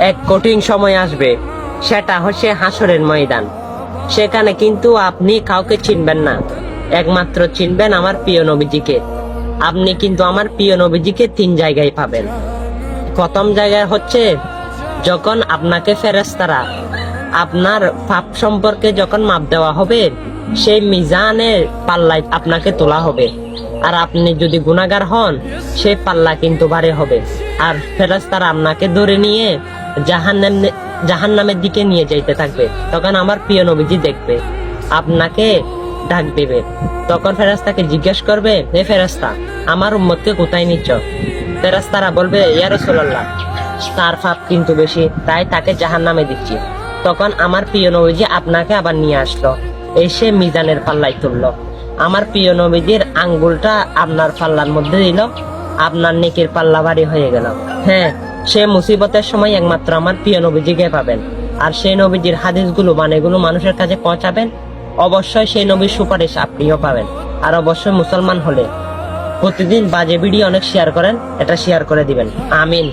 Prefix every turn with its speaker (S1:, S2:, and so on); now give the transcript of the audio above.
S1: এক কঠিন সময় আসবে, সেটা হচ্ছে হাসরের ময়দান। সেখানে কিন্তু আপনি কাউকে চিনবেন না, একমাত্র চিনবেন আমার প্রিয় নবীজিকে। আপনি কিন্তু আমার প্রিয় নবীজিকে 3 জায়গায় পাবেন। প্রথম জায়গায় হচ্ছে যখন আপনাকে ফেরেশতারা আপনার পাপ সম্পর্কে যখন মাপ দেওয়া হবে, সেই মিজানের পাল্লায় আপনাকে তোলা হবে। আর আপনি যদি গুনাহগার হন, সেই পাল্লা কিন্তু ভারী হবে। আর ফেরেশতারা আপনাকে ধরে নিয়ে জাহান্নামের দিকে নিয়ে যাইতে থাকবে। তখন আমার প্রিয় নবীজি দেখবে, আপনাকে ডাক দেবে। তখন ফেরেশতাকে জিজ্ঞেস করবে, হে ফেরেশতা, আমার উম্মতকে কোথায় নিচ্ছ? ফেরেশতারা বলবে, ইয়া রাসূলুল্লাহ, তার পাপ কিন্তু বেশি, তাই তাকে জাহান্নামে দিচ্ছি। তখন আমার প্রিয় নবীজি আপনাকে আবার নিয়ে আসলো, এসে মিজানের পাল্লায় তুললো। আমার প্রিয় নবীজির আঙ্গুলটা আপনার পাল্লার মধ্যে দিল, আপনার নেকির পাল্লা ভারী হয়ে গেল। হ্যাঁ, সে মুসিবতের সময় একমাত্র আমার প্রিয় নবীজিকে পাবেন। আর সেই নবীজির হাদিসগুলো বাণীগুলো মানুষের কাছে পৌঁছাবেন, অবশ্যই সেই নবীর সুপারিশ আপনিও পাবেন। আর অবশ্যই মুসলমান হলে প্রতিদিন বাজে ভিডিও অনেক শেয়ার করেন, এটা শেয়ার করে দিবেন। আমিন।